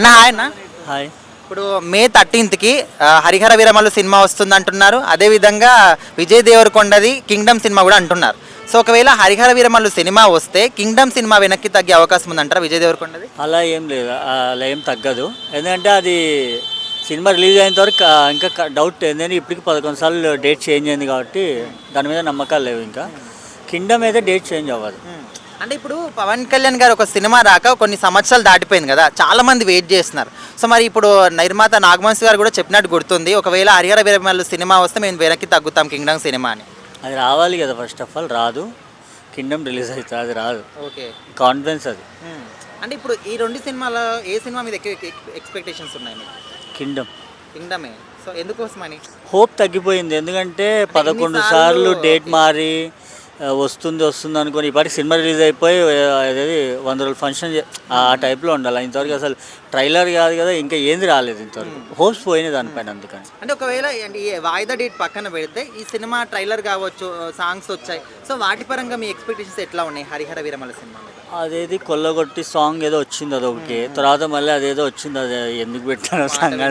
అన్న హాయ్ అన్న. హాయ్. ఇప్పుడు మే 13కి హరిహర వీరమల్లు సినిమా వస్తుంది అంటున్నారు. అదేవిధంగా విజయ్ దేవరకొండది కింగ్డమ్ సినిమా కూడా అంటున్నారు. సో ఒకవేళ హరిహర వీరమల్లు సినిమా వస్తే కింగ్డమ్ సినిమా వెనక్కి తగ్గే అవకాశం ఉందంటారా విజయ్ దేవరకొండది? అలా ఏం లేదు, అలా ఏం తగ్గదు. ఎందుకంటే అది సినిమా రిలీజ్ అయినంత వరకు ఇంకా డౌట్ ఏంటంటే ఇప్పటికి 11 సార్లు డేట్ చేంజ్ అయింది కాబట్టి దాని మీద నమ్మకాలు లేవు. ఇంకా కింగ్డమ్ అయితే డేట్ చేంజ్ అవ్వదు. అంటే ఇప్పుడు పవన్ కళ్యాణ్ గారు ఒక సినిమా రాక కొన్ని సంవత్సరాలు దాటిపోయింది కదా, చాలా మంది వెయిట్ చేస్తున్నారు. సో మరి ఇప్పుడు నిర్మాత నాగవంశి గారు కూడా చెప్పినట్టు గుర్తుంది, ఒకవేళ హరిహర వీరమల్లు సినిమా వస్తే మేము వెనక్కి తగ్గుతాం కింగ్డమ్ సినిమా అని. అది రావాలి కదా, ఫస్ట్ ఆఫ్ ఆల్ రాదు. కింగ్డమ్ రిలీజ్ అవుతుంది, అది రాదు. ఓకే, కాన్ఫిడెన్స్ అది. అంటే ఇప్పుడు ఈ రెండు సినిమాలో ఏ సినిమా మీద ఎక్కువ ఎక్స్పెక్టేషన్స్ ఉన్నాయి మీకు? కింగ్డమ్. కింగ్డమే. సో ఎందుకోసమని? హోప్ తగ్గిపోయింది. ఎందుకంటే 11 సార్లు డేట్ మారి వస్తుంది అనుకొని ఇప్పటికి సినిమా రిలీజ్ అయిపోయి అదేది 100 రోజులు ఫంక్షన్ ఆ టైప్లో ఉండాలి. ఇంతవరకు అసలు ట్రైలర్ కాదు కదా, ఇంకా ఏంది రాలేదు ఇంతవరకు. హోప్స్ పోయినాయి దానిపైన. అందుకని అంటే ఒకవేళ ఈ వాయిదా డేట్ పక్కన పెడితే ఈ సినిమా ట్రైలర్ కావచ్చు, సాంగ్స్ వచ్చాయి. సో వాటి పరంగా మీ ఎక్స్పెక్టేషన్స్ ఎట్లా ఉన్నాయి హరిహర వీరమల్లు సినిమా మీద? అదేది కొల్లగొట్టి సాంగ్ ఏదో వచ్చింది, అదొకటి. తర్వాత మళ్ళీ అదేదో వచ్చింది, అది ఎందుకు పెట్టారో సాంగ్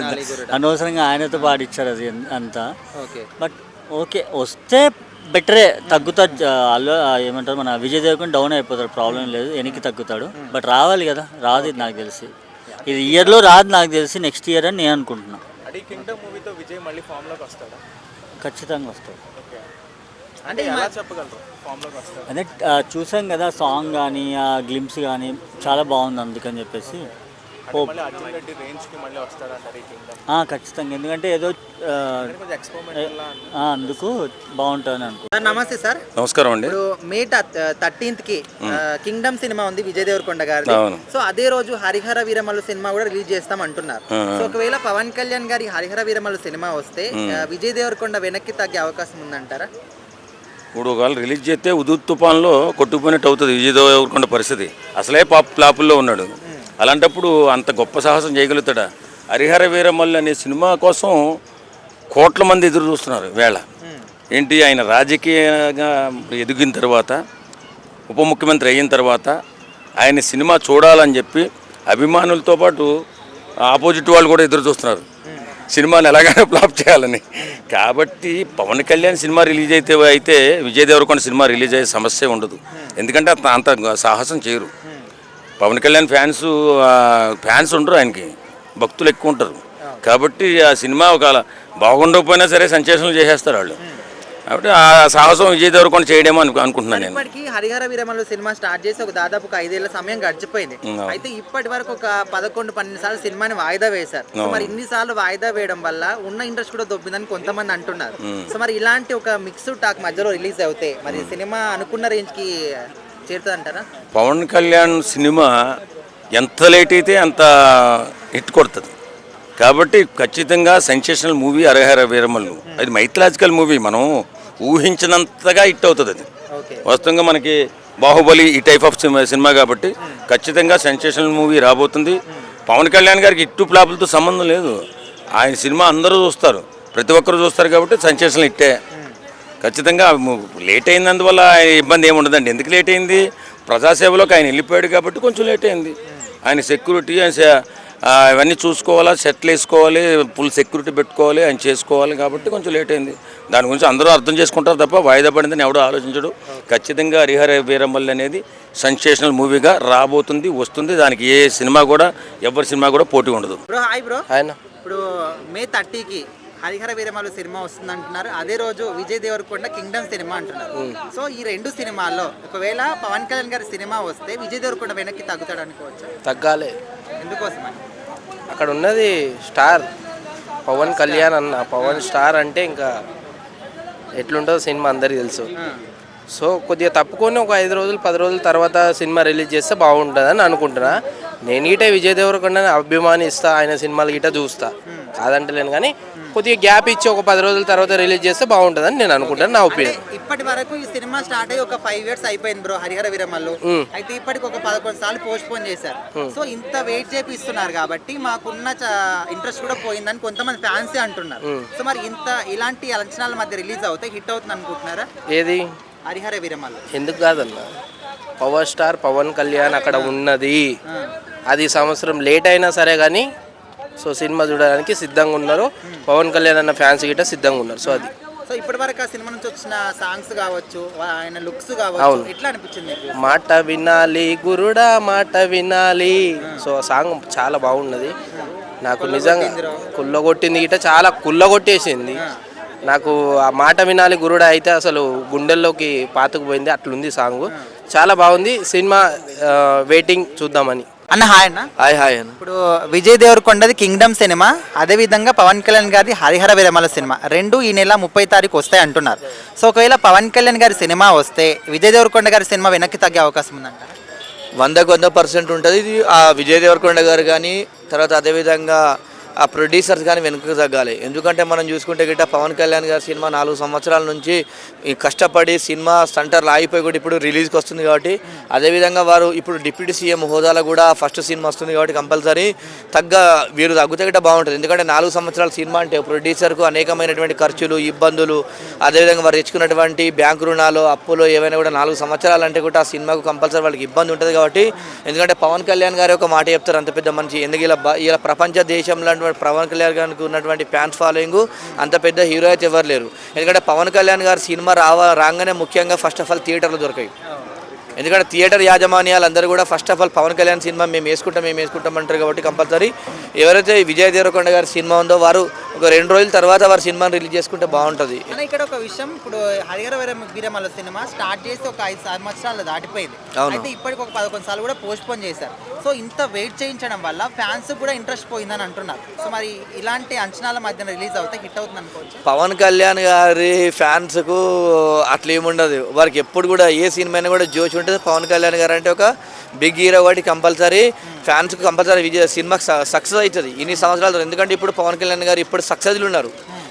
అనవసరంగా ఆయనతో పాడిచ్చారు అది అంతా. ఓకే, బట్ ఓకే వస్తే బెటరే. తగ్గుతా అల్లు ఏమంటారు, మన విజయ్ దేవరకొండ డౌన్ అయిపోతాడు, ప్రాబ్లం లేదు, వెనక్కి తగ్గుతాడు. బట్ రావాలి కదా, రాదు. ఇది నాకు తెలిసి ఇది ఇయర్లో రాదు, నాకు తెలిసి నెక్స్ట్ ఇయర్ అని నేను అనుకుంటున్నాను. కింగ్డమ్ మూవీతో విజయ్ మళ్ళీ ఫామ్లోకి వస్తాడా? ఖచ్చితంగా వస్తాడు. అంటే ఎలా చెప్పగలరు ఫామ్లోకి వస్తాడు? అదే చూసాం కదా, సాంగ్ కానీ ఆ గ్లిమ్స్ కానీ చాలా బాగుంది. అందుకని చెప్పేసి హోప్. అర్జున్ రెడ్డి రేంజ్కి మళ్ళీ వస్తాడంటారు ఈ కింగ్డమ్? ఖచ్చితంగా. ఎందుకంటే ఏదో అందుకు బాగుంటుందని అనుకుంటున్నాను. నమస్తే సార్. నమస్కారం అండి. ఇప్పుడు మే 13కి కింగ్డమ్ సినిమా ఉంది విజయ్ దేవరకొండ గారి. సో అదే రోజు హరిహర వీరమల్లు సినిమా కూడా రిలీజ్ చేస్తాం అంటున్నారు. సో ఒకవేళ పవన్ కళ్యాణ్ గారి హరిహర వీరమల్లు సినిమా వస్తే విజయ్ దేవరకొండ వెనక్కి తగ్గే అవకాశం ఉందంటారా? ఇప్పుడు ఒకవేళ రిలీజ్ చేస్తే ఉదూత్ తుఫాన్లో కొట్టుకుపోయినట్టు అవుతుంది విజయ్ దేవరకొండ పరిస్థితి. అసలే ఫ్లాపుల్లో ఉన్నాడు. అలాంటప్పుడు అంత గొప్ప సాహసం చేయగలుగుతాడా? హరిహర వీరమల్లు అనే సినిమా కోసం కోట్ల మంది ఎదురు చూస్తున్నారు వేళ. ఏంటి, ఆయన రాజకీయంగా ఎదిగిన తర్వాత, ఉప ముఖ్యమంత్రి అయిన తర్వాత ఆయన సినిమా చూడాలని చెప్పి అభిమానులతో పాటు ఆపోజిట్ వాళ్ళు కూడా ఎదురు చూస్తున్నారు సినిమాని ఎలాగైనా ఫ్లాప్ చేయాలని. కాబట్టి పవన్ కళ్యాణ్ సినిమా రిలీజ్ అయితే విజయ్ దేవరకొండ సినిమా రిలీజ్ అయ్యే సమస్య ఉండదు. ఎందుకంటే అంత సాహసం చేయరు. పవన్ కళ్యాణ్ ఫ్యాన్స్ ఉండరు, ఆయనకి భక్తులు ఎక్కువ ఉంటారు. కాబట్టి ఆ సినిమా ఒకవేళ బాగుండకపోయినా సరే సెన్సేషన్లు చేసేస్తారు వాళ్ళు. కాబట్టి ఆ సాహసం విజయ్ దేవరకొండ చేయడేమో అనుకుంటున్నాను నేను. ఇప్పటికి హరిహర వీరమల్లు సినిమా స్టార్ట్ చేసి ఒక దాదాపు 5 ఏళ్ల సమయం గడిచిపోయింది. అయితే ఇప్పటి వరకు ఒక 11-12 సార్లు సినిమాని వాయిదా వేశారు. సో మరి ఇన్ని సార్లు వాయిదా వేయడం వల్ల ఉన్న ఇంట్రెస్ట్ కూడా దొబ్బిందని కొంతమంది అంటున్నారు. సో మరి ఇలాంటి ఒక మిక్స్డ్ టాక్ మధ్యలో రిలీజ్ అవుతే మరి సినిమా అనుకున్న రేంజ్ కి చేరుతుంది అంటారా? పవన్ కళ్యాణ్ సినిమా ఎంత లేట్ అయితే అంత హిట్ కొడుతుంది. కాబట్టి ఖచ్చితంగా సెన్సేషనల్ మూవీ హరిహర వీరమల్లు. అది మైథలాజికల్ మూవీ, మనం ఊహించినంతగా హిట్ అవుతుంది. అది వాస్తవంగా మనకి బాహుబలి ఈ టైప్ ఆఫ్ సినిమా కాబట్టి ఖచ్చితంగా సెన్సేషనల్ మూవీ రాబోతుంది. పవన్ కళ్యాణ్ గారికి హిట్టు ఫ్లాపులతో సంబంధం లేదు. ఆయన సినిమా అందరూ చూస్తారు, ప్రతి ఒక్కరు చూస్తారు. కాబట్టి సెన్సేషనల్ హిట్టే. ఖచ్చితంగా లేట్ అయినందువల్ల ఇబ్బంది ఏమి ఉండదండి. ఎందుకు లేట్ అయింది? ప్రజాసేవలోకి ఆయన వెళ్ళిపోయాడు కాబట్టి కొంచెం లేట్ అయింది. ఆయన సెక్యూరిటీ ఇవన్నీ చూసుకోవాలా, సెట్లు వేసుకోవాలి, ఫుల్ సెక్యూరిటీ పెట్టుకోవాలి, ఆయన చేసుకోవాలి. కాబట్టి కొంచెం లేట్ అయింది. దాని గురించి అందరూ అర్థం చేసుకుంటారు తప్ప వాయిదా పడిందని ఎవడో ఆలోచించడు. ఖచ్చితంగా హరిహర వీరమల్లు అనేది సెన్సేషనల్ మూవీగా రాబోతుంది, వస్తుంది. దానికి ఏ సినిమా కూడా, ఎవరి సినిమా కూడా పోటీ ఉండదు. ఇప్పుడు మే 30కి హరిహర వీరమల్లు సినిమా వస్తుంది అంటున్నారు. అదే రోజు విజయ్ దేవరకొండ కింగ్డమ్ సినిమా అంటున్నారు. సో ఈ రెండు సినిమాల్లో ఒకవేళ పవన్ కళ్యాణ్ గారి సినిమా వస్తే విజయ్ దేవరకొండ వెనక్కి తగ్గుతాడు అనుకోవచ్చు? తగ్గాలి. ఎందుకోసమని? అక్కడ ఉన్నది స్టార్ పవన్ కళ్యాణ్ అన్న. పవన్ స్టార్ అంటే ఇంకా ఎట్లుంటుందో సినిమా అందరికీ తెలుసు. సో కొద్దిగా తప్పుకొని ఒక 5 రోజులు 10 రోజుల తర్వాత సినిమా రిలీజ్ చేస్తే బాగుంటుందని అనుకుంటున్నా. నేను గిట విజయ్ దేవరకొండని అభిమానిస్తా, ఆయన సినిమాలు గిట చూస్తా, కాదంటలేను. కానీ కొద్దిగా గ్యాప్ ఇచ్చి ఒక 10 రోజుల తర్వాత రిలీజ్ చేస్తే బాగుంటుందని నేను అనుకుంటాను, నా ఒపీనియన్. ఇప్పటి వరకు ఈ సినిమా స్టార్ట్ అయ్యి ఒక 5 years అయిపోయింది బ్రో హరిహర వీరమల్లు. అయితే ఇప్పటికి ఒక 11 సార్లు పోస్ట్ పోన్ చేశారు. సో ఇంత వెయిట్ చేపిస్తున్నారు కాబట్టి మాకున్న ఇంట్రెస్ట్ కూడా పోయిందని కొంతమంది ఫ్యాన్స్ అంటున్నారు. సో మరి ఇలాంటి అంచనాల మధ్య రిలీజ్ అవుతే హిట్ అవుతుంది అనుకుంటున్నారా? ఏది హరిహర వీరమల్లు? ఎందుకు కాదన్న, పవర్ స్టార్ పవన్ కళ్యాణ్ అక్కడ ఉన్నది. అది సంవత్సరం లేట్ అయినా సరే కానీ సో సినిమా చూడడానికి సిద్ధంగా ఉన్నారు. పవన్ కళ్యాణ్ అన్న ఫ్యాన్స్ గిట్ట సిద్ధంగా ఉన్నారు. సో అది సో ఇప్పటి వరకు ఆ సినిమా నుంచి వచ్చిన సాంగ్స్ కావచ్చు, ఆయన లుక్స్ కావచ్చు, ఎట్లా అనిపించింది మీకు? మాట వినాలి గురుడా మాట వినాలి. సో ఆ సాంగ్ చాలా బాగున్నది. నాకు నిజంగా కుల్లగొట్టింది గిట్ట, చాలా కుల్లగొట్టేసింది. నాకు ఆ మాట వినాలి గురుడా అయితే అసలు గుండెల్లోకి పాతుకుపోయింది. అట్లుంది సాంగ్, చాలా బాగుంది సినిమా. వెయిటింగ్ చూద్దామని. అన్న హాయ్ అన్న. హాయ్ అన్న. ఇప్పుడు విజయ్ దేవరకొండది కింగ్డమ్ సినిమా, అదేవిధంగా పవన్ కళ్యాణ్ గారిది హరిహర విరమల సినిమా రెండు ఈ నెల 30 తారీఖు వస్తాయి అంటున్నారు. సో ఒకవేళ పవన్ కళ్యాణ్ గారి సినిమా వస్తే విజయ్ దేవరకొండ గారి సినిమా వెనక్కి తగ్గే అవకాశం ఉందంట? 100% ఉంటుంది. ఇది ఆ విజయ్ దేవరకొండ గారు కానీ, తర్వాత అదేవిధంగా ఆ ప్రొడ్యూసర్స్ కానీ వెనుకకు తగ్గాలి. ఎందుకంటే మనం చూసుకుంటే గిట్ట పవన్ కళ్యాణ్ గారి సినిమా 4 సంవత్సరాల నుంచి ఈ కష్టపడి సినిమా సెంటర్లు ఆగిపోయి కూడా ఇప్పుడు రిలీజ్కి వస్తుంది కాబట్టి, అదేవిధంగా వారు ఇప్పుడు డిప్యూటీ సీఎం హోదాలో కూడా ఫస్ట్ సినిమా వస్తుంది కాబట్టి కంపల్సరీ వీరు తగ్గితే గిట్ట బాగుంటుంది. ఎందుకంటే 4 సంవత్సరాల సినిమా అంటే ప్రొడ్యూసర్కు అనేకమైనటువంటి ఖర్చులు, ఇబ్బందులు, అదేవిధంగా వారు తెచ్చుకున్నటువంటి బ్యాంకు రుణాలు, అప్పులు ఏవైనా కూడా 4 సంవత్సరాలు అంటే కూడా ఆ సినిమాకు కంపల్సరీ వాళ్ళకి ఇబ్బంది ఉంటుంది కాబట్టి, ఎందుకంటే పవన్ కళ్యాణ్ గారు ఒక మాట చెప్తారు అంత పెద్ద మనిషి. ఎందుకు ఇలా ప్రపంచ దేశంలో పవన్ కళ్యాణ్ గారికి ఉన్నటువంటి ఫ్యాన్స్ ఫాలోయింగ్ అంత పెద్ద హీరో అయితే ఎవరు లేరు. ఎందుకంటే పవన్ కళ్యాణ్ గారి సినిమా రాగానే ముఖ్యంగా ఫస్ట్ ఆఫ్ ఆల్ థియేటర్లు దొరికాయి. ఎందుకంటే థియేటర్ యాజమాన్యాలు అందరూ కూడా first of all Pavan Kalyan సినిమా మేము వేసుకుంటాం అంటారు కాబట్టి కంపల్సరీ ఎవరైతే విజయ్ దేవరకొండ గారి సినిమా ఉందో వారు ఒక 2 రోజుల తర్వాత వారి సినిమాని రిలీజ్ చేసుకుంటే బాగుంటుంది. ఇక్కడ ఒక విషయం, ఇప్పుడు హరిహర విరమల సినిమా స్టార్ట్ చేసి ఒక 5 సంవత్సరాలు దాటిపోయింది. అయితే ఇప్పటికి ఒక 11 సార్లు కూడా పోస్ట్ పోన్ చేశారు. సో ఇంత వెయిట్ చేయించడం వల్ల ఫ్యాన్స్ కూడా ఇంట్రెస్ట్ పోయిందని అంటున్నారు. సో మరి ఇలాంటి అంచనాల మధ్యన రిలీజ్ అవుతే హిట్ అవుతుంది అనుకోవచ్చు. పవన్ కళ్యాణ్ గారి ఫ్యాన్స్కు అట్లా ఏముండదు. వారికి ఎప్పుడు కూడా ఏ సినిమా అయినా కూడా జోష్ ఉంటుంది. పవన్ కళ్యాణ్ గారు అంటే ఒక బిగ్ హీరో కాబట్టి కంపల్సరీ ఫ్యాన్స్కి కంపల్సరీ సినిమా సక్సెస్ అవుతుంది ఇన్ని సంవత్సరాలు. ఎందుకంటే ఇప్పుడు పవన్ కళ్యాణ్ గారు ఇప్పుడు సక్సెస్లు ఉన్నారు.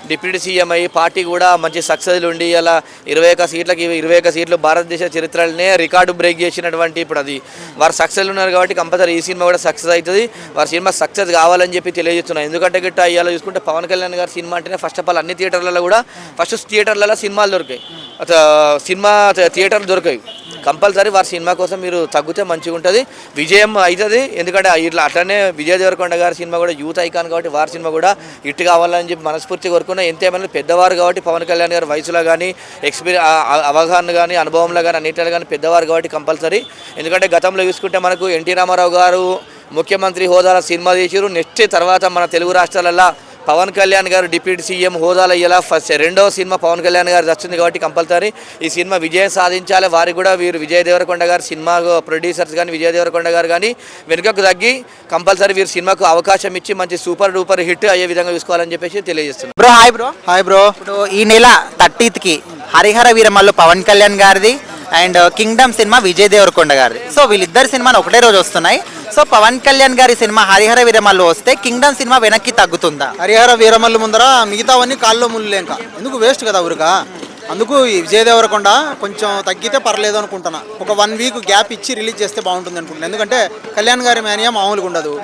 డిప్యూటీ సీఎం అయ్యి పార్టీ కూడా మంచి సక్సెస్లు ఉండి అలా 21 సీట్లు భారతదేశ చరిత్రలోనే రికార్డు బ్రేక్ చేసినటువంటి ఇప్పుడు అది వారు సక్సెస్లు ఉన్నారు కాబట్టి కంపల్సరీ ఈ సినిమా కూడా సక్సెస్ అవుతుంది. వారి సినిమా సక్సెస్ కావాలని చెప్పి తెలియజేస్తున్నాను. ఎందుకంటే గిట్ట ఇలా చూసుకుంటే పవన్ కళ్యాణ్ గారి సినిమా అంటేనే ఫస్ట్ ఆఫ్ ఆల్ అన్ని థియేటర్లలో కూడా థియేటర్లలో సినిమాలు దొరికాయి, సినిమా థియేటర్లు దొరికాయి. కంపల్సరీ వారి సినిమా కోసం మీరు తగ్గితే మంచిగా ఉంటుంది, విజయం అవుతుంది. ఎందుకంటే ఇట్లా అట్లనే విజయ్ దేవరకొండ గారి సినిమా కూడా యూత్ ఐకాన్ కాబట్టి వారి సినిమా కూడా హిట్ కావాలని చెప్పి మనస్ఫూర్తిగా కోరుకున్నా. ఎంతేమైనా పెద్దవారు కాబట్టి పవన్ కళ్యాణ్ గారి వయసులో కానీ అవగాహన కానీ అనుభవంలో కానీ అన్నింటిలో కానీ పెద్దవారు కాబట్టి కంపల్సరీ. ఎందుకంటే గతంలో చూసుకుంటే మనకు ఎన్టీ రామారావు గారు ముఖ్యమంత్రి హోదాలో సినిమా చేసారు. నెక్స్ట్ తర్వాత మన తెలుగు రాష్ట్రాలలో పవన్ కళ్యాణ్ గారు డిప్యూటీ సీఎం హోదాలో ఇలా రెండవ సినిమా పవన్ కళ్యాణ్ గారు వచ్చింది కాబట్టి కంపల్సరీ ఈ సినిమా విజయం సాధించాలి. వారికి కూడా వీరు విజయ్ దేవరకొండ గారు సినిమా ప్రొడ్యూసర్స్ కానీ విజయ్ దేవరకొండ గారు కానీ వెనుకకు తగ్గి కంపల్సరీ వీరు సినిమాకు అవకాశం ఇచ్చి మంచి సూపర్ డూపర్ హిట్ అయ్యే విధంగా చూసుకోవాలని చెప్పేసి తెలియజేస్తున్నాను. Bro hi bro. ఇప్పుడు ఈ నెల 30కి హరిహర వీరమల్లు పవన్ కళ్యాణ్ గారిది అండ్ కింగ్డమ్ సినిమా విజయ్ దేవరకొండ గారిది. సో వీళ్ళిద్దరు సినిమాలు ఒకటే రోజు వస్తున్నాయి. సో పవన్ కళ్యాణ్ గారి సినిమా హరిహర వీరమల్లు వస్తే కింగ్డమ్ సినిమా వెనక్కి తగ్గుతుందా? హరిహర వీరమల్లు ముందర మిగతావన్నీ కాల్లో ముళ్ళు ఇంకా ఎందుకు వేస్ట్ కదా ఊరికా. అందుకు ఈ విజయ్ దేవరకొండ కొంచెం తగ్గితే పర్లేదు అనుకుంటున్నా. ఒక 1 వీక్ గ్యాప్ ఇచ్చి రిలీజ్ చేస్తే బాగుంటుంది అనుకుంటున్నాను. ఎందుకంటే కళ్యాణ్ గారి మేనియా మామూలుగా ఉండదు.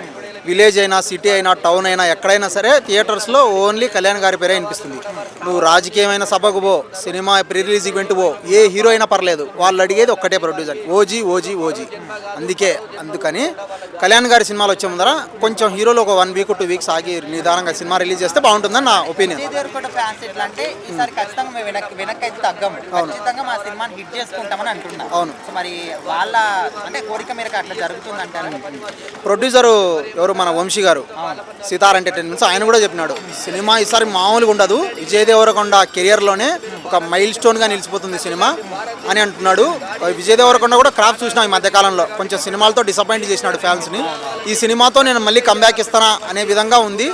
విలేజ్ అయినా సిటీ అయినా టౌన్ అయినా ఎక్కడైనా సరే థియేటర్స్లో ఓన్లీ కళ్యాణ్ గారి పేరే వినిపిస్తుంది. నువ్వు రాజకీయమైన సభకు పో, సినిమా ప్రీ రిలీజ్ ఈవెంట్ పో, ఏ హీరో అయినా పర్లేదు, వాళ్ళు అడిగేది ఒక్కటే ప్రొడ్యూసర్ ఓజీ. అందుకని కళ్యాణ్ గారి సినిమాలు వచ్చే ముందర కొంచెం హీరోలు ఒక 1 వీక్ 2 వీక్స్ ఆగి నిదానంగా సినిమా రిలీజ్ చేస్తే బాగుంటుందని నా ఒపీనియన్. విజయ్ దేవరకొండ ఫ్యాన్స్ ఎట్లా అంటే ఈసారి ఖచ్చితంగా మేము వెనక్కి అయితే తగ్గము, ఖచ్చితంగా మా సినిమాని హిట్ చేసుకుంటామని అంటున్నారు. అవును. సో మరి వాళ్ళ అంటే కోరిక మేరకు అట్లా జరుగుతుంది అంటారు. ప్రొడ్యూసరు ఎవరు మన వంశీ గారు సితార్ ఎంటర్టైన్మెంట్స్ ఆయన కూడా చెప్పినాడు సినిమా ఈసారి మామూలుగా ఉండదు, విజయ్ దేవరకొండ కెరియర్లోనే ఒక మైల్ స్టోన్గా నిలిచిపోతుంది సినిమా అని అంటున్నాడు. విజయ్ దేవరకొండ కూడా క్రాఫ్ట్ చూసినా ఈ మధ్యకాలంలో కొంచెం సినిమాలతో డిసప్పాయింట్ చేసినాడు ఫ్యాన్స్ని. ఈ సినిమాతో నేను మళ్ళీ కంబ్యాక్ ఇస్తానా అనే విధంగా ఉంది.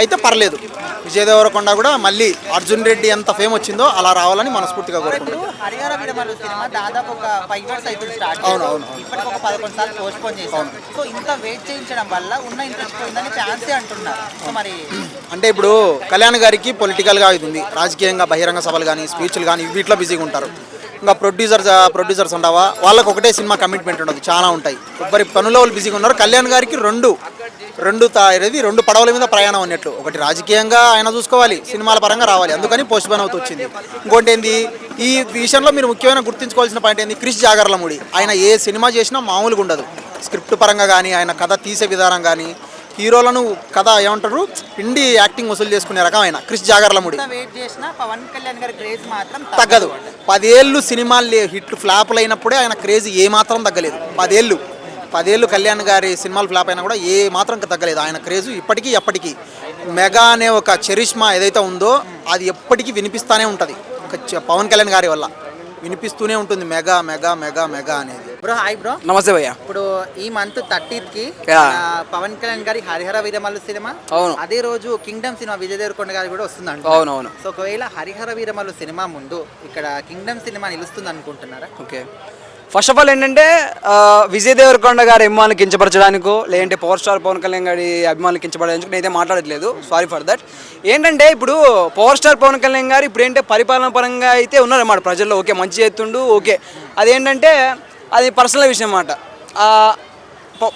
అయితే పర్లేదు, విజయ్ దేవరకొండ కూడా మళ్ళీ అర్జున్ రెడ్డి ఎంత ఫేమ్ వచ్చిందో అలా రావాలని మనస్ఫూర్తిగా కోరుకుంటున్నాను. హరిహర వీరమల్లు సినిమా దాదాపు ఒక 5 years అవుతుంది స్టార్ట్. అవును. ఇప్పటికి ఒక 11 సార్లు పోస్ట్ పోన్ చేశారు. సో ఇంత వెయిట్ చేయించడం వల్ల ఉన్న ఇంట్రెస్ట్ పోయిందని ఫ్యాన్సే అంటున్నారు. సో మరి అంటే ఇప్పుడు కళ్యాణ్ గారికి పొలిటికల్గా ఇది ఉంది, రాజకీయంగా బహిరంగ సభలు కానీ స్పీచ్లు కానీ వీటిలో బిజీగా ఉంటారు. ఇంకా ప్రొడ్యూసర్స్ ఉండవా, వాళ్ళకి ఒకటే సినిమా కమిట్మెంట్ ఉండదు, చాలా ఉంటాయి. ఎవరి పనుల్లో వాళ్ళు బిజీగా ఉన్నారు. కళ్యాణ్ గారికి రెండు పడవల మీద ప్రయాణం అన్నట్లు, ఒకటి రాజకీయంగా ఆయన చూసుకోవాలి, సినిమాల పరంగా రావాలి, అందుకని పోస్ట్ పోన్ అవుతూ వచ్చింది. ఇంకోటి ఏంది, ఈ విషయంలో మీరు ముఖ్యమైన గుర్తుంచుకోవాల్సిన పాయింట్ ఏంది, క్రిష్ జాగర్లమూడి ఆయన ఏ సినిమా చేసినా మామూలుగా ఉండదు. స్క్రిప్ట్ పరంగా కానీ ఆయన కథ తీసే విధానం కానీ హీరోలను కథ ఏమంటారు పిండి యాక్టింగ్ వసూలు చేసుకునే రకమైన క్రిష్ జాగర్లముడి వెయిట్ చేసిన పవన్ కళ్యాణ్ గారి క్రేజ్ మాత్రం తగ్గదు. 10 ఏళ్ళు సినిమాలు హిట్ ఫ్లాప్లు అయినప్పుడే ఆయన క్రేజ్ ఏ మాత్రం తగ్గలేదు. 10 ఏళ్ళు కళ్యాణ్ గారి సినిమాలు ఫ్లాప్ అయినా కూడా ఏ మాత్రం తగ్గలేదు ఆయన క్రేజ్ ఇప్పటికీ ఎప్పటికీ. మెగా అనే ఒక చరిష్మా ఏదైతే ఉందో అది ఎప్పటికీ వినిపిస్తూనే ఉంటుంది పవన్ కళ్యాణ్ గారి వల్ల వినిపిస్తూనే ఉంటుంది మెగా మెగా మెగా మెగా అనేది. Bro hi bro. నమస్తే భయ్య. ఇప్పుడు ఈ మంత్ 30th కి Yeah. పవన్ కళ్యాణ్ గారి హరిహర వీరమల్లు సినిమా, అవును. అదే రోజు కింగ్డమ్ సినిమా విజయ్ దేవరకొండ గారి కూడా వస్తుందంట. అవునవును. సో ఒకవేళ హరిహర వీరమల్లు సినిమా ముందు ఇక్కడ కింగ్డమ్ సినిమా నిలుస్తుంది అనుకుంటున్నారా? ఓకే, ఫస్ట్ ఆఫ్ ఆల్ ఏంటంటే విజయ్ దేవరకొండ గారి అభిమానులు కించపరచడానికో లేదంటే పవర్ స్టార్ పవన్ కళ్యాణ్ గారి అభిమానులు కించపడడానికి నేనైతే మాట్లాడట్లేదు, సారీ ఫర్ దట్. ఏంటంటే ఇప్పుడు పవర్ స్టార్ పవన్ కళ్యాణ్ గారు ఇప్పుడు ఏంటంటే పరిపాలన పరంగా అయితే ఉన్నారన్నమాట ప్రజల్లో, ఓకే మంచి చేస్తుండు, ఓకే. అదేంటంటే అది పర్సనల్ విషయం అన్నమాట,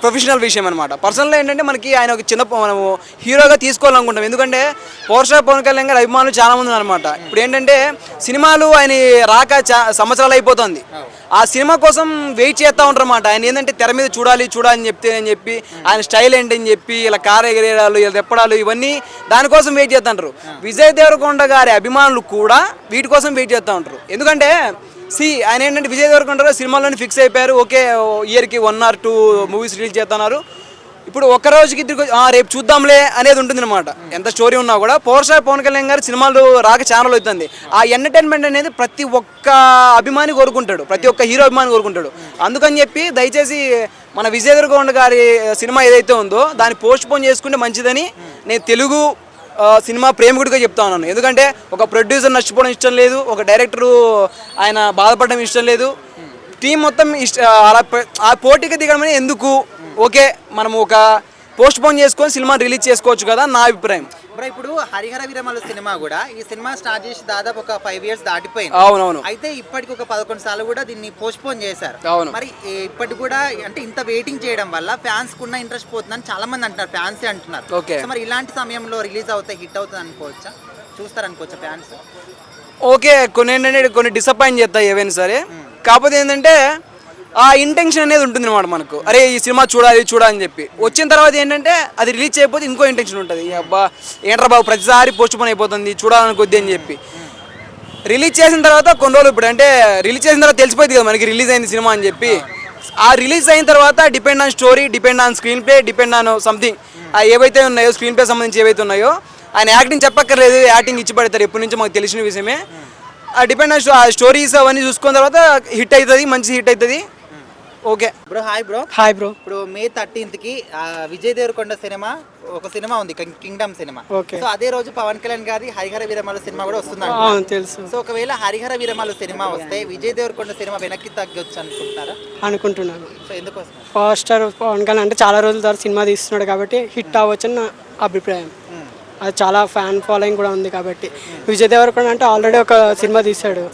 ప్రొఫెషనల్ విషయం అనమాట. పర్సనల్గా ఏంటంటే మనకి ఆయన ఒక మనము హీరోగా తీసుకోవాలనుకుంటాం, ఎందుకంటే పవర్ స్టార్ పవన్ కళ్యాణ్ గారి అభిమానులు చాలామంది ఉన్నారనమాట. ఇప్పుడు ఏంటంటే సినిమాలు ఆయన రాక సంవత్సరాలు అయిపోతుంది, ఆ సినిమా కోసం వెయిట్ చేస్తూ ఉంటారు అన్నమాట. ఆయన ఏంటంటే తెర మీద చూడాలని చెప్పి ఆయన స్టైల్ ఏంటని చెప్పి ఇలా కారు ఎగరేయడాలు, ఇలా తెప్పడాలు, ఇవన్నీ దానికోసం వెయిట్ చేస్తుంటారు. విజయ్ దేవరకొండ గారి అభిమానులు కూడా వీటి కోసం వెయిట్ చేస్తూ ఉంటారు. ఎందుకంటే ఆయన ఏంటంటే విజయ్ దేవరకొండ సినిమాలోనే ఫిక్స్ అయిపోయారు, ఓకే ఇయర్కి 1 or 2 మూవీస్ రిలీజ్ చేస్తున్నారు. ఇప్పుడు ఒక్క రోజుకి రేపు చూద్దాంలే అనేది ఉంటుంది అనమాట. ఎంత స్టోరీ ఉన్నా కూడా పవర్ స్టార్ పవన్ కళ్యాణ్ గారి సినిమాలు రాక ఛానల్ అవుతుంది. ఆ ఎంటర్టైన్మెంట్ అనేది ప్రతి ఒక్క అభిమాని కోరుకుంటాడు, ప్రతి ఒక్క హీరో అభిమాని కోరుకుంటాడు. అందుకని చెప్పి దయచేసి మన విజయ్ దేవరకొండ గారి సినిమా ఏదైతే ఉందో దాన్ని పోస్ట్ పోన్ చేసుకుంటే మంచిదని నేను తెలుగు సినిమా ప్రేమికుడిగా చెప్తా ఉన్నాను. ఎందుకంటే ఒక ప్రొడ్యూసర్ నష్టపోవడం ఇష్టం లేదు, ఒక డైరెక్టరు ఆయన బాధపడడం ఇష్టం లేదు, టీం మొత్తం అలా ఆ పోటీకి దిగడం ఎందుకు, ఓకే మనము ఒక పోస్ట్ పోన్ చేసుకొని సినిమా రిలీజ్ చేసుకోవచ్చు కదా నా అభిప్రాయం. బ్రో ఇప్పుడు హరిహర వీరమల్లు సినిమా కూడా ఈ సినిమా స్టార్ట్ చేసి దాదాపు ఒక 5 years దాటిపోయింది. అవునవును. అయితే ఇప్పటికి ఒక 11 సార్లు కూడా దీన్ని పోస్ట్ పోన్ చేశారు. అవును. మరి ఇప్పటికి కూడా అంటే ఇంత వెయిటింగ్ చేయడం వల్ల ఫ్యాన్స్ కున్న ఇంట్రెస్ట్ పోతుందని చాలా మంది అంటున్నారు, ఫ్యాన్స్ అంటున్నారు. ఓకే. సో మరి ఇలాంటి సమయంలో రిలీజ్ అవుతాయి, హిట్ అవుతుంది అనుకోవచ్చా, చూస్తారు అనుకోవచ్చా ఫ్యాన్స్? ఓకే, కొన్ని ఏంటంటే కొన్ని డిసప్పాయింట్ చేస్తాయి ఏవైనా సరే, కాకపోతే ఏంటంటే ఆ ఇంటెన్షన్ అనేది ఉంటుంది అనమాట మనకు, అరే ఈ సినిమా చూడాలని చెప్పి. వచ్చిన తర్వాత ఏంటంటే అది రిలీజ్ చేయకపోతే ఇంకో ఇంటెన్షన్ ఉంటుంది, అబ్బా ఏంట్రా బాబు ప్రతిసారి పోస్ట్ పోన్ అయిపోతుంది చూడాలనుకొద్ది అని చెప్పి. రిలీజ్ చేసిన తర్వాత కొన్ని రోజులు, ఇప్పుడు అంటే రిలీజ్ చేసిన తర్వాత తెలిసిపోయింది కదా మనకి రిలీజ్ అయింది సినిమా అని చెప్పి. ఆ రిలీజ్ అయిన తర్వాత depend on story, depend on screen play, depend on something ఏవైతే ఉన్నాయో స్క్రీన్ ప్లే సంబంధించి ఏవైతే ఉన్నాయో, ఆయన యాక్టింగ్ చెప్పక్కర్లేదు, యాక్టింగ్ ఇచ్చి పెడతారు ఎప్పటి నుంచో మాకు తెలిసిన విషయమే. ఆ డిపెండ్ ఆన్ స్టోరీస్ అవన్నీ చూసుకున్న తర్వాత హిట్ అవుతుంది, మంచి హిట్ అవుతుంది. Okay bro hi bro. Hi bro. ఇప్పుడు May 13th కి విజయ్ దేవరకొండ సినిమా ఒక సినిమా ఉంది, కింగ్డమ్ సినిమా. సో అదే రోజు పవన్ కళ్యాణ్ గారి హరిహర వీరమల్లు సినిమా కూడా వస్తుంది తెలుసు. సో ఒకవేళ హరిహర వీరమల్లు సినిమా వస్తే విజయ్ దేవరకొండ సినిమా వెనక్కి తగ్గొచ్చు అనుకుంటున్నాను. సో ఎందుకోసం? పవర్ స్టార్ పవన్ కళ్యాణ్ అంటే చాలా రోజుల తర్వాత సినిమా తీస్తున్నాడు కాబట్టి హిట్ అవ్వచ్చు అని నా అభిప్రాయం. అది చాలా ఫ్యాన్ ఫాలోయింగ్ కూడా ఉంది కాబట్టి. విజయ్ దేవరకొండ అంటే ఆల్రెడీ ఒక సినిమా తీశాడు,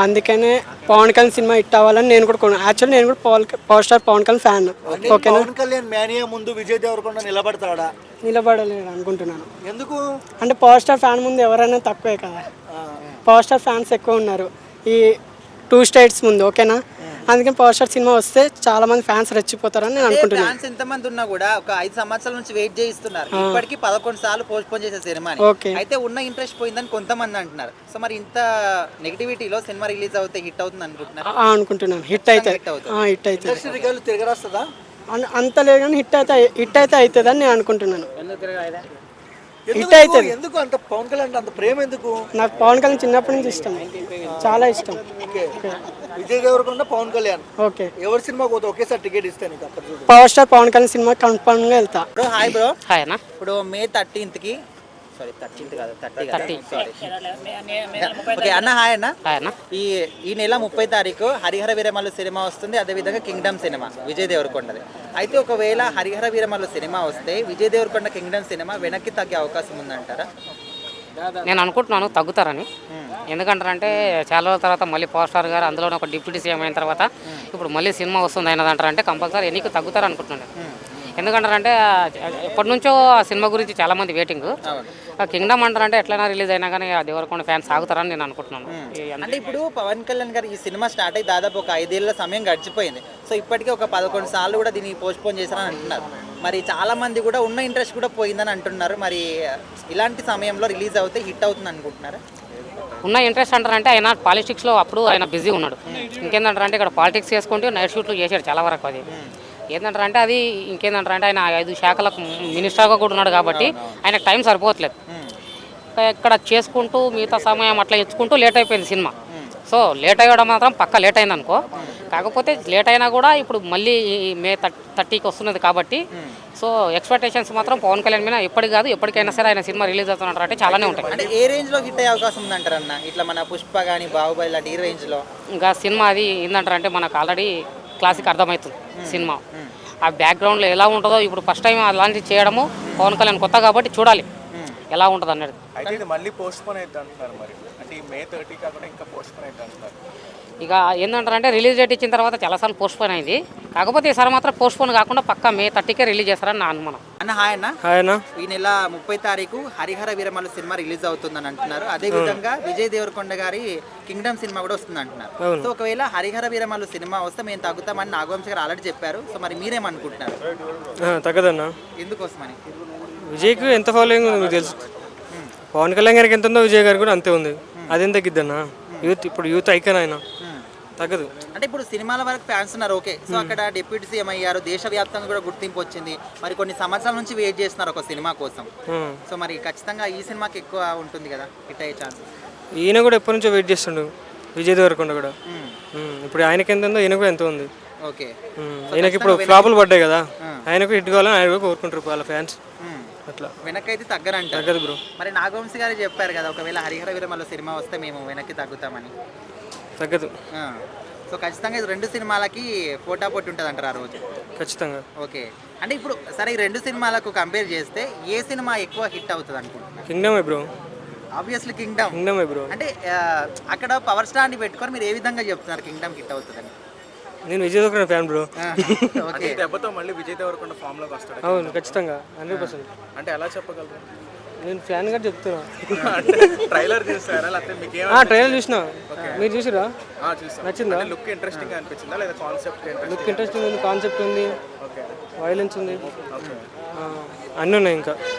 అందుకనే పవన్ కళ్యాణ్ సినిమా హిట్ అవ్వాలని నేను కూడా యాక్చువల్లీ నేను కూడా power star Pavan Kalyan fan. ఓకేనా? పవన్ కళ్యాణ్ మేనియా ముందు విజయ్ దేవరకొండ నిలబడతాడా? నిలబడలేడు అనుకుంటున్నాను. ఎందుకు? అంటే పవర్ స్టార్ ఫ్యాన్ ముందు ఎవరైనా తక్కువే కదా, పవర్ స్టార్ ఫ్యాన్స్ ఎక్కువ ఉన్నారు ఈ 2 states ముందు. ఓకేనా? అందుకని పవర్ స్టార్ సినిమా వస్తే చాలా మంది ఫ్యాన్స్ రెచ్చిపోతారని నేను అనుకుంటున్నాను. ఫ్యాన్స్ ఎంతమంది ఉన్నా కూడా ఒక 5 సంవత్సరాల నుంచి వెయిట్ చేయిస్తున్నారు, ఇప్పటికి 11 సార్లు పోస్ట్ పోన్ చేసే సినిమా. అయితే ఉన్న ఇంట్రెస్ట్ పోయిందని కొంతమంది అంటున్నారు. సో మరి ఇంత నెగిటివిటీలో సినిమా రిలీజ్ అవుతే హిట్ అవుతుంది అనుకుంటున్నారు? అనుకుంటున్నాను హిట్ అయితే తిరగరాస్తుందా? అంత లేదు కానీ హిట్ అయితే అవుతుంది అని నేను అనుకుంటున్నాను. హిట్ అవుతుంది. ఎందుకు అంత పవన్ కళ్యాణ్ అంత ప్రేమ ఎందుకు? నాకు పవన్ కళ్యాణ్ చిన్నప్పటి నుంచి ఇష్టం, చాలా ఇష్టం. విజయ్ దేవరకొండ పవన్ కళ్యాణ్ ఓకే, ఎవరి సినిమా పోతే ఒకేసారి టికెట్ ఇస్తాను పవర్ స్టార్ పవన్ కళ్యాణ్ సినిమా కన్ఫర్మ్ గా వెళ్తా. Bro hi bro. హాయ్ అన్న. ఇప్పుడు May 13th కి సారీ 13th కాదు 30 సారీ ఓకే అన్న హాయ్ అన్న. హాయ్ అన్న. ఈ నెల 30వ తారీఖు హరిహర వీరమల్లు సినిమా వస్తుంది, అదేవిధంగా కింగ్డమ్ సినిమా విజయ్ దేవరకొండది. అయితే ఒకవేళ హరిహర వీరమల్లు సినిమా వస్తే విజయ్ దేవరకొండ కింగ్డమ్ సినిమా వెనక్కి తగ్గే అవకాశం ఉందంటారా? నేను అనుకుంటున్నాను తగ్గుతారని. ఎందుకంటారంటే చాలా రోజుల తర్వాత మళ్ళీ పవర్ స్టార్ గారు అందులో ఒక డిప్యూటీ సీఎం అయిన తర్వాత ఇప్పుడు మళ్ళీ సినిమా వస్తుంది అయినదంటారంటే కంపల్సరీ ఎన్నిక తగ్గుతారు అనుకుంటున్నాను. ఎందుకంటారంటే ఎప్పటి నుంచో ఆ సినిమా గురించి చాలామంది వెయిటింగ్. కింగ్డమ్ అంటారంటే ఎట్లయినా రిలీజ్ అయినా కానీ ఆ దేవరకొండ ఫ్యాన్స్ ఆగుతారని నేను అనుకుంటున్నాను. అంటే ఇప్పుడు పవన్ కళ్యాణ్ గారు ఈ సినిమా స్టార్ట్ అయ్యి దాదాపు ఒక 5 ఏళ్ల సమయం గడిచిపోయింది. సో ఇప్పటికే ఒక 11 సార్లు కూడా దీన్ని పోస్ట్పోన్ చేశారని అంటున్నారు. మరి చాలా మంది కూడా ఉన్న ఇంట్రెస్ట్ కూడా పోయిందని అంటున్నారు. మరి ఇలాంటి సమయంలో రిలీజ్ అవుతే హిట్ అవుతుంది అనుకుంటున్నారా? ఉన్న ఇంట్రెస్ట్ అంటారంటే ఆయన పాలిటిక్స్లో అప్పుడు ఆయన బిజీ ఉన్నాడు. ఇంకేంటంటారంటే ఇక్కడ పాలిటిక్స్ చేసుకుంటూ నైట్ షూట్లు చేశాడు చాలా వరకు. అది ఏంటంటారంటే అది ఇంకేంటంటారంటే ఆయన 5 శాఖలకు మినిస్టర్గా కూడా ఉన్నాడు కాబట్టి ఆయనకు టైం సరిపోవట్లేదు. ఇక్కడ చేసుకుంటూ మిగతా సమయం అట్లా ఇచ్చుకుంటూ లేట్ అయిపోయింది సినిమా. సో లేట్ అయ్యడం మాత్రం పక్క లేట్ అయింది అనుకో. కాకపోతే లేట్ అయినా కూడా ఇప్పుడు మళ్ళీ మే 30కి వస్తున్నది కాబట్టి సో ఎక్స్పెక్టేషన్స్ మాత్రం పవన్ కళ్యాణ్ మీద ఎప్పటికి కాదు ఎప్పటికైనా సరే ఆయన సినిమా రిలీజ్ అవుతున్నట్టు అంటే చాలానే ఉంటాయి. అంటే ఏ రేంజ్లో హిట్ అయ్యే అవకాశం ఉందంటారన్న? ఇట్లా మన పుష్ప కానీ బాహుబలి లాంటి ఈ రేంజ్లో? ఇంకా సినిమా అది ఏంటంటారంటే మనకు ఆల్రెడీ క్లాసిక్ అర్థమవుతుంది సినిమా. ఆ బ్యాక్గ్రౌండ్లో ఎలా ఉంటుందో ఇప్పుడు ఫస్ట్ టైం అలాంటివి చేయడము పవన్ కళ్యాణ్ కొత్త కాబట్టి చూడాలి ఎలా ఉంటుంది అన్నది. అయితే ఇది మళ్ళీ పోస్ట్పోన్ అవుతుంది అంటున్నారు. మరి అంటే ఈ May 30 కాకుండా ఇంకా పోస్ట్పోన్ అవుతుంది అంటున్నారు. ఇక ఏంటంటారంటే రిలీజ్ డేట్ ఇచ్చిన తర్వాత చాలాసార్లు పోస్ట్పోన్ అయింది. కాకపోతే ఈసారి మాత్రం పోస్ట్పోన్ కాకుండా పక్కా May 30కే రిలీజ్ చేస్తారని నా అనుమానం. అన్న హాయ్ అన్న. హాయ్ అన్న. ఈ నెల 30 తారీఖు హరిహర వీరమల్లు సినిమా రిలీజ్ అవుతుందని అంటున్నారు. అదే విధంగా విజయ్ దేవరకొండ గారి కింగ్డమ్ సినిమా కూడా వస్తుంది అంటున్నారు. సో ఒకవేళ హరిహర వీరమల్లు సినిమా వస్తే మేము తగ్గుతామని నాగవంశీ గారు ఆల్రెడీ చెప్పారు. సో మరి మీరేమనుకుంటున్నారు? తగ్గదన్న. ఎందుకోసమని? విజయ్కి ఎంత ఫాలోయింగ్ ఉందో మీకు తెలుసు. పవన్ కళ్యాణ్ గారికి ఎంత ఉందో విజయ్ గారు కూడా అంతే ఉంది. అదేం తగ్గిద్దన్న? యూత్ ఇప్పుడు యూత్ ఐకాన్ ఆయన తగ్గదు. అంటే ఇప్పుడు సినిమాల వరకు ఫ్యాన్స్ ఉన్నారు ఓకే. సో అక్కడ డిప్యూటీ సీఎం అయ్యారు, దేశవ్యాప్తంగా కూడా గుర్తింపు వచ్చింది. మరి కొన్ని సంవత్సరాల నుంచి వెయిట్ చేస్తున్నారు ఒక సినిమా కోసం. సో మరి ఖచ్చితంగా ఈ సినిమాకి ఎక్కువ ఉంటుంది కదా హిట్ అయ్యే ఛాన్స్. ఈయన కూడా ఎప్పటి నుంచో వెయిట్ చేస్తుండు విజయ్ దేవరకొండ కూడా. ఇప్పుడు ఆయనకి ఎంత ఉందో ఈయన కూడా ఎంత ఉంది. ఓకే. ఈయనకి ఇప్పుడు ఫ్లాపులు పడ్డాయి కదా, ఆయనకు హిట్ కావాలని ఆయన కూడా కోరుకుంటారు వాళ్ళ ఫ్యాన్స్. అట్లా వెనక్కి అయితే తగ్గరంట. తగ్గదు బ్రో. మరి నాగవంశీ గారు చెప్పారు కదా ఒకవేళ హరిహర వీరమల్లు సినిమా వస్తే మేము వెనక్కి తగ్గుతామని. తగ్గదు. సో ఖచ్చితంగా ఇది 2 సినిమాలకి పోటాపోటీ ఉంటుంది అంటారు ఆ రోజు. ఖచ్చితంగా. ఓకే. అంటే ఇప్పుడు సరే ఈ 2 సినిమాలకు కంపేర్ చేస్తే ఏ సినిమా ఎక్కువ హిట్ అవుతుంది అనుకుంటున్నారు? కింగ్డమే బ్రో. Obviously Kingdom. కింగ్డమే బ్రో. అంటే అక్కడ పవర్ స్టార్ని పెట్టుకొని మీరు ఏ విధంగా చెప్తున్నారు కింగ్డమ్ హిట్ అవుతుందని? నేను విజయ్ దేవరకొండ ఫ్యాన్ బ్రో. అంటే ఈ దెబ్బతో మళ్ళీ విజయ్ దేవరకొండ ఫామ్ లోకి వస్తాడు. అవును ఖచ్చితంగా 100%. అంటే ఎలా చెప్పగలరు? నేను ఫ్యాన్ గా చెప్తున్నా. ట్రైలర్ చూసారా లేకపోతే మీకు ట్రైలర్ చూసినా? మీరు చూసిరా? చూసాను. నచ్చిందా? లుక్ ఇంట్రెస్టింగ్ గా అనిపించిందా లేదా కాన్సెప్ట్? లుక్ ఇంట్రెస్టింగ్ ఉంది, కాన్సెప్ట్ ఉంది, వైలెన్స్ ఉంది, అన్నీ ఉన్నాయి ఇంకా.